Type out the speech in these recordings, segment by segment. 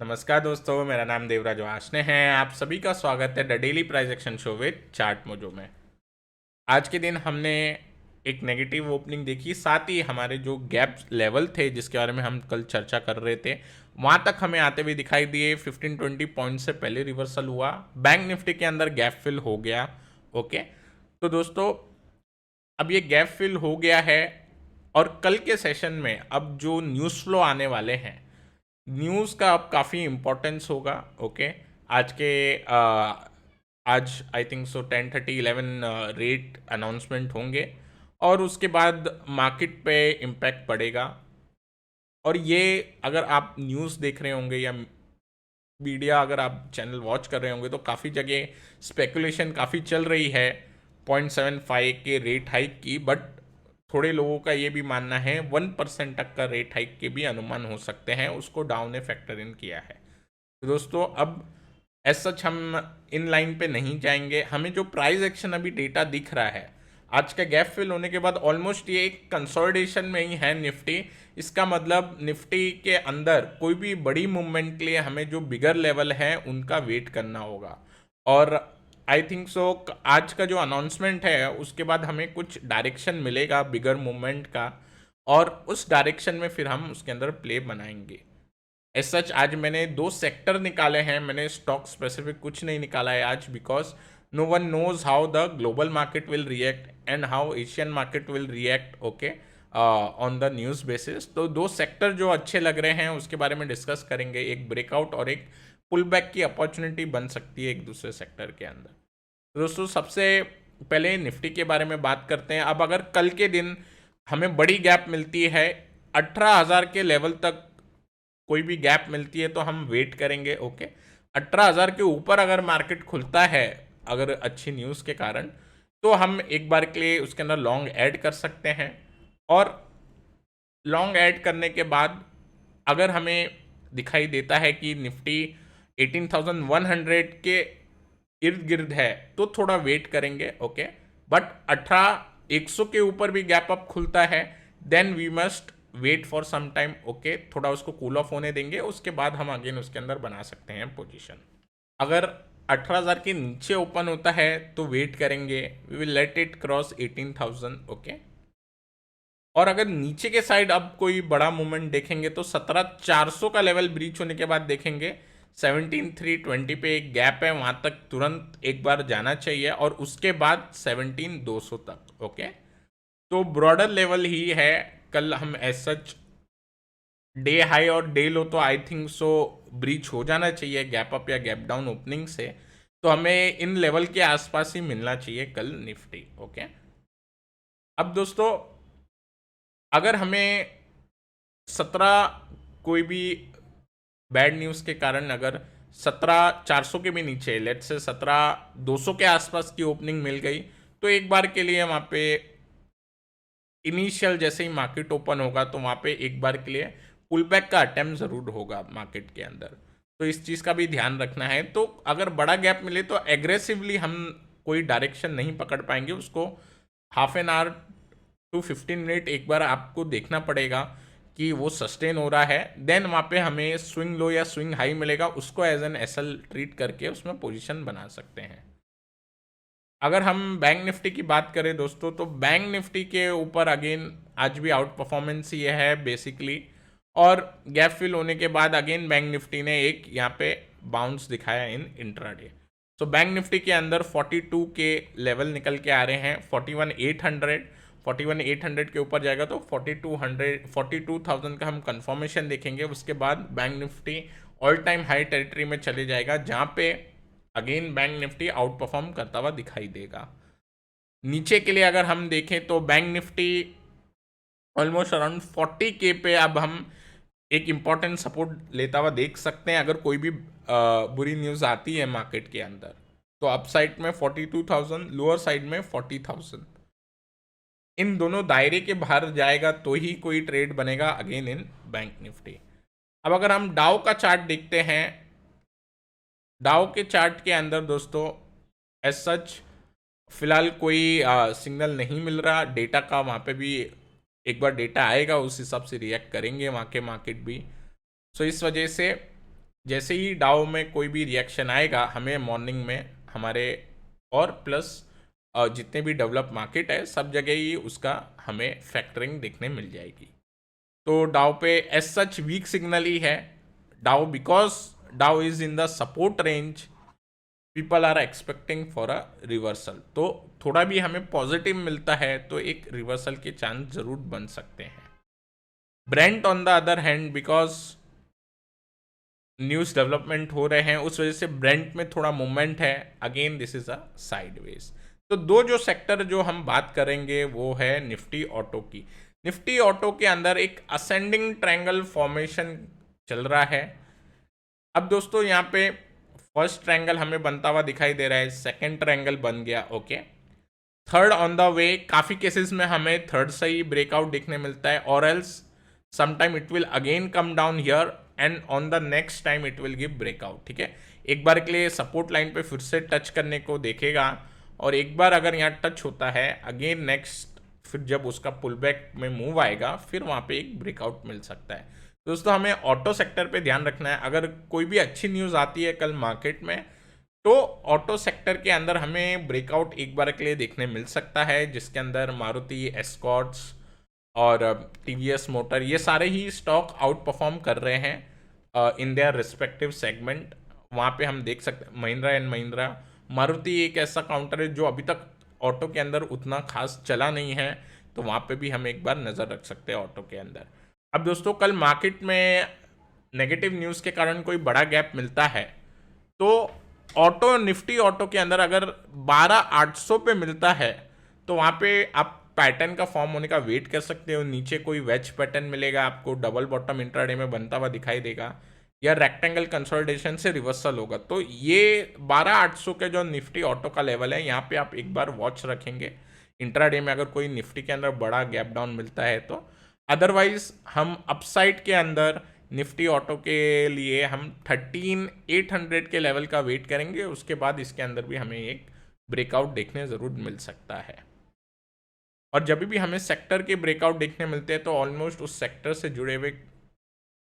नमस्कार दोस्तों, मेरा नाम देवराज वाशने है। आप सभी का स्वागत है the daily price action show with chart mojo में। आज के दिन हमने एक नेगेटिव ओपनिंग देखी, साथ ही हमारे जो गैप लेवल थे जिसके बारे में हम कल चर्चा कर रहे थे वहाँ तक हमें आते हुए दिखाई दिए। 15-20 पॉइंट से पहले रिवर्सल हुआ, बैंक निफ्टी के अंदर गैप फिल हो गया। ओके, तो दोस्तों अब ये गैप फिल हो गया है और कल के सेशन में अब जो न्यूज़ फ्लो आने वाले हैं, न्यूज़ का अब काफ़ी इम्पोर्टेंस होगा। ओके, आज के आज I think so 10:30-11 rate announcement होंगे और उसके बाद मार्केट पे इम्पैक्ट पड़ेगा। और ये अगर आप न्यूज़ देख रहे होंगे या मीडिया अगर आप चैनल वॉच कर रहे होंगे तो काफ़ी जगह स्पेकुलेशन काफ़ी चल रही है 0.75 के रेट हाइक की, बट थोड़े लोगों का ये भी मानना है 1% तक का रेट हाइक के भी अनुमान हो सकते हैं, उसको डाउन ने फैक्टर इन किया है। तो दोस्तों अब एज सच हम इन लाइन पे नहीं जाएंगे। हमें जो प्राइस एक्शन अभी डेटा दिख रहा है, आज का गैप फिल होने के बाद ऑलमोस्ट ये एक कंसोलिडेशन में ही है निफ्टी। इसका मतलब निफ्टी के अंदर कोई भी बड़ी मूवमेंट के लिए हमें जो बिगर लेवल है उनका वेट करना होगा। और आई थिंक सो आज का जो अनाउंसमेंट है उसके बाद हमें कुछ डायरेक्शन मिलेगा बिगर मूवमेंट का, और उस डायरेक्शन में फिर हम उसके अंदर प्ले बनाएंगे। एज सच आज मैंने दो सेक्टर निकाले हैं, मैंने स्टॉक स्पेसिफिक कुछ नहीं निकाला है आज, because no one knows how the global market will react and how Asian market will react. Okay, on the news basis तो दो सेक्टर जो अच्छे लग रहे हैं उसके बारे में डिस्कस करेंगे। एक ब्रेकआउट और एक पुल बैक की अपॉर्चुनिटी बन सकती है एक दूसरे सेक्टर के अंदर। तो दोस्तों सबसे पहले निफ्टी के बारे में बात करते हैं। अब अगर कल के दिन हमें बड़ी गैप मिलती है 18,000 के लेवल तक, कोई भी गैप मिलती है तो हम वेट करेंगे। ओके, 18,000 के ऊपर अगर मार्केट खुलता है अगर अच्छी न्यूज़ के कारण, तो हम एक बार के लिए उसके अंदर लॉन्ग ऐड कर सकते हैं। और लॉन्ग ऐड करने के बाद अगर हमें दिखाई देता है कि निफ्टी 18,100 के इर्द गिर्द है तो थोड़ा वेट करेंगे। ओके, बट 18,100 के ऊपर भी गैप अप खुलता है then we must wait for some time. Okay, थोड़ा उसको कूल ऑफ होने देंगे, उसके बाद हम अगेन उसके अंदर बना सकते हैं पोजीशन। अगर 18,000 के नीचे ओपन होता है तो वेट करेंगे, we will let it cross 18,000। Okay, और अगर नीचे के साइड अब कोई बड़ा मूवमेंट देखेंगे तो 17,400 का लेवल ब्रीच होने के बाद देखेंगे 17,320 पे एक गैप है, वहां तक तुरंत एक बार जाना चाहिए और उसके बाद 17,200 तक। ओके, तो ब्रॉडर लेवल ही है। कल हम एज सच डे हाई और डे लो तो आई थिंक सो ब्रीच हो जाना चाहिए गैप अप या गैप डाउन ओपनिंग से, तो हमें इन लेवल के आसपास ही मिलना चाहिए कल निफ्टी। ओके, अब दोस्तों अगर हमें 17 कोई भी बैड न्यूज़ के कारण अगर 17,400 के भी नीचे, लेट से 17,200 के आसपास की ओपनिंग मिल गई, तो एक बार के लिए वहाँ पे इनिशियल जैसे ही मार्केट ओपन होगा तो वहाँ पे एक बार के लिए पुल बैक का अटेम्प्ट ज़रूर होगा मार्केट के अंदर। तो इस चीज़ का भी ध्यान रखना है। तो अगर बड़ा गैप मिले तो एग्रेसिवली हम कोई डायरेक्शन नहीं पकड़ पाएंगे, उसको half an hour to 15 minute एक बार आपको देखना पड़ेगा कि वो सस्टेन हो रहा है, देन वहाँ पे हमें स्विंग लो या स्विंग हाई मिलेगा, उसको एज एन एसएल ट्रीट करके उसमें पोजीशन बना सकते हैं। अगर हम बैंक निफ्टी की बात करें दोस्तों, तो बैंक निफ्टी के ऊपर अगेन आज भी आउट परफॉर्मेंस ये है बेसिकली, और गैप फिल होने के बाद अगेन बैंक निफ्टी ने एक यहाँ पे बाउंस दिखाया इन इंट्राडे। सो बैंक निफ्टी के अंदर 42 के लेवल निकल के आ रहे हैं, 41,800, 41,800 के ऊपर जाएगा तो 42,000 का हम कंफर्मेशन देखेंगे। उसके बाद bank Nifty all time high territory में चले जाएगा, जहाँ पे again bank Nifty out perform करता हुआ दिखाई देगा। नीचे के लिए अगर हम देखें तो बैंक निफ्टी ऑलमोस्ट अराउंड 40 के पे अब हम एक इम्पॉर्टेंट सपोर्ट लेता हुआ देख सकते हैं। अगर कोई भी बुरी न्यूज़ आती है मार्केट के अंदर तो अप साइड में 42,000, लोअर साइड में 40,000, इन दोनों दायरे के बाहर जाएगा तो ही कोई ट्रेड बनेगा अगेन इन बैंक निफ्टी। अब अगर हम डाउ का चार्ट देखते हैं, डाउ के चार्ट के अंदर दोस्तों एज सच फिलहाल कोई सिग्नल नहीं मिल रहा डेटा का। वहाँ पे भी एक बार डेटा आएगा उस हिसाब से रिएक्ट करेंगे वहाँ के मार्केट भी। सो इस वजह से जैसे ही डाउ में कोई भी रिएक्शन आएगा हमें मॉर्निंग में हमारे और प्लस जितने भी डेवलप मार्केट है सब जगह ही उसका हमें फैक्टरिंग देखने मिल जाएगी। तो डाउ पे एज सच वीक सिग्नल ही है Dow, because Dow is in the support range, people are expecting for a reversal. तो थोड़ा भी हमें पॉजिटिव मिलता है तो एक रिवर्सल के चांस जरूर बन सकते हैं। Brent on the other hand, because news development हो रहे हैं उस वजह से ब्रेंट में थोड़ा मूवमेंट है, again this is a sideways. तो दो जो सेक्टर जो हम बात करेंगे वो है निफ्टी ऑटो की। निफ्टी ऑटो के अंदर एक असेंडिंग ट्रायंगल फॉर्मेशन चल रहा है। अब दोस्तों यहाँ पे फर्स्ट ट्रायंगल हमें बनता हुआ दिखाई दे रहा है, सेकंड ट्रायंगल बन गया, okay. Third on the way, काफ़ी केसेस में हमें थर्ड से ही ब्रेकआउट देखने मिलता है, और else sometime it will again come down here and on the next time it will give breakout, ठीक है। एक बार के लिए सपोर्ट लाइन पे फिर से टच करने को देखेगा, और एक बार अगर यहाँ टच होता है अगेन नेक्स्ट, फिर जब उसका पुल बैक में मूव आएगा फिर वहाँ पे एक ब्रेकआउट मिल सकता है। दोस्तों हमें ऑटो सेक्टर पे ध्यान रखना है। अगर कोई भी अच्छी न्यूज़ आती है कल मार्केट में तो ऑटो सेक्टर के अंदर हमें ब्रेकआउट एक बार के लिए देखने मिल सकता है, जिसके अंदर मारुति, एस्कॉर्ट्स और टीवीएस मोटर, ये सारे ही स्टॉक आउट परफॉर्म कर रहे हैं इन देयर रिस्पेक्टिव सेगमेंट। वहाँ पे हम देख सकते हैं महिंद्रा एंड महिंद्रा, मारुति एक ऐसा काउंटर है जो अभी तक ऑटो के अंदर उतना खास चला नहीं है, तो वहाँ पे भी हम एक बार नज़र रख सकते हैं ऑटो के अंदर। अब दोस्तों कल मार्केट में नेगेटिव न्यूज़ के कारण कोई बड़ा गैप मिलता है तो ऑटो, निफ्टी ऑटो के अंदर अगर 12,800 पे मिलता है तो वहाँ पे आप पैटर्न का फॉर्म होने का वेट कर सकते हो। नीचे कोई वेज पैटर्न मिलेगा आपको, डबल बॉटम इंट्राडे में बनता हुआ दिखाई देगा, या रेक्टेंगल कंसोलिडेशन से रिवर्सल होगा। तो ये 12,800 के जो निफ्टी ऑटो का लेवल है यहाँ पे आप एक बार वॉच रखेंगे इंट्राडे में, अगर कोई निफ्टी के अंदर बड़ा गैप डाउन मिलता है तो। अदरवाइज हम अपसाइड के अंदर निफ्टी ऑटो के लिए हम 13,800 के लेवल का वेट करेंगे, उसके बाद इसके अंदर भी हमें एक ब्रेकआउट देखने ज़रूर मिल सकता है। और जब भी हमें सेक्टर के ब्रेकआउट देखने मिलते हैं तो ऑलमोस्ट उस सेक्टर से जुड़े हुए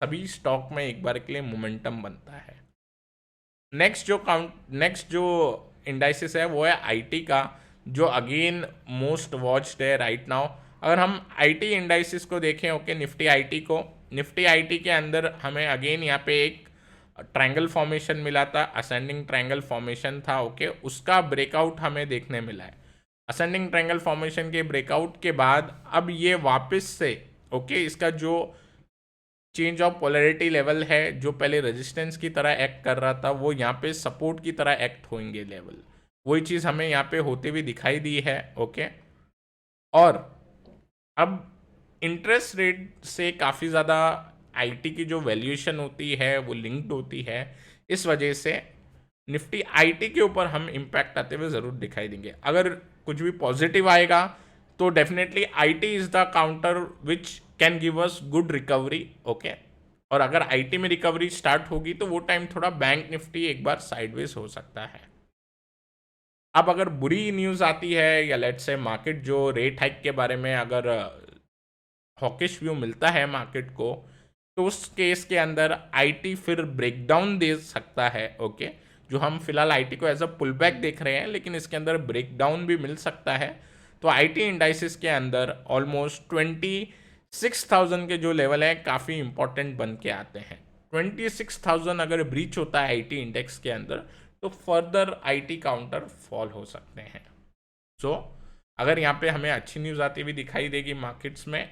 सभी स्टॉक में एक बार के लिए मोमेंटम बनता है। नेक्स्ट जो इंडाइसिस है वो है आईटी का, जो अगेन मोस्ट वॉच्ड है राइट नाउ। अगर हम आईटी इंडाइसिस को देखें, ओके, निफ्टी आईटी के अंदर हमें अगेन यहाँ पे एक ट्रायंगल फॉर्मेशन मिला था, असेंडिंग ट्रायंगल फॉर्मेशन था, ओके, उसका ब्रेकआउट हमें देखने मिला है। असेंडिंग ट्रायंगल फॉर्मेशन के ब्रेकआउट के बाद अब ये वापस से, ओके, इसका जो चेंज ऑफ पोलैरिटी लेवल है, जो पहले रेजिस्टेंस की तरह एक्ट कर रहा था, वो यहाँ पे सपोर्ट की तरह एक्ट होंगे लेवल, वही चीज़ हमें यहाँ पे होते हुए दिखाई दी है, ओके। और अब इंटरेस्ट रेट से काफ़ी ज़्यादा आईटी की जो वैल्यूएशन होती है वो लिंक्ड होती है, इस वजह से निफ्टी आईटी के ऊपर हम इम्पैक्ट आते हुए ज़रूर दिखाई देंगे। अगर कुछ भी पॉजिटिव आएगा तो definitely IT is the counter which can give us good recovery, okay. और अगर आईटी में रिकवरी स्टार्ट होगी तो वो टाइम थोड़ा बैंक निफ्टी एक बार साइडवेज हो सकता है। अब अगर बुरी न्यूज़ आती है या लेट्स से मार्केट जो रेट हाइक के बारे में अगर हॉकिश व्यू मिलता है मार्केट को, तो उस केस के अंदर आईटी फिर ब्रेकडाउन दे सकता है, ओके। जो हम फिलहाल आईटी को एज अ पुल बैक देख रहे हैं, लेकिन इसके अंदर ब्रेकडाउन भी मिल सकता है। तो आईटी इंडाइसिस के अंदर ऑलमोस्ट 26,000 के जो लेवल है काफ़ी इंपॉर्टेंट बन के आते हैं। 26,000 अगर ब्रीच होता है आईटी इंडेक्स के अंदर तो फर्दर आईटी काउंटर फॉल हो सकते हैं। सो अगर यहाँ पे हमें अच्छी न्यूज़ आती हुई दिखाई देगी मार्केट्स में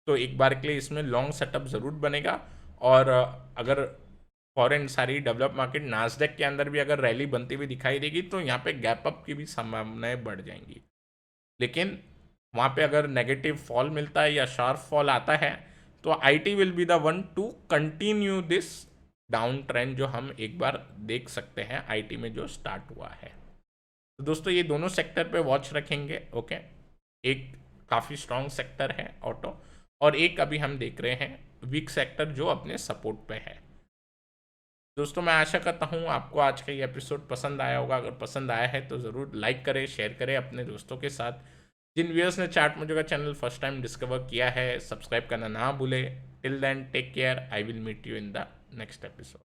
तो एक बार के लिए इसमें लॉन्ग सेटअप ज़रूर बनेगा। और अगर फॉरेन सारी डेवलप मार्केट नास्डेक के अंदर भी अगर रैली बनती हुई दिखाई देगी तो यहाँ पे गैप अप की भी संभावनाएं बढ़ जाएंगी। लेकिन वहाँ पे अगर नेगेटिव फॉल मिलता है या शार्प फॉल आता है तो IT will be the one two continue this down trend जो हम एक बार देख सकते हैं आईटी में जो स्टार्ट हुआ है। तो दोस्तों ये दोनों सेक्टर पे वॉच रखेंगे, ओके। एक काफ़ी स्ट्रॉन्ग सेक्टर है ऑटो, और एक अभी हम देख रहे हैं वीक सेक्टर जो अपने सपोर्ट पे है। दोस्तों मैं आशा करता हूँ आपको आज का ये एपिसोड पसंद आया होगा। अगर पसंद आया है तो ज़रूर लाइक करें, शेयर करें अपने दोस्तों के साथ। जिन व्यूअर्स ने चार्ट मोजो का चैनल फर्स्ट टाइम डिस्कवर किया है, सब्सक्राइब करना ना भूलें। Till then take care, I will meet you in the next episode.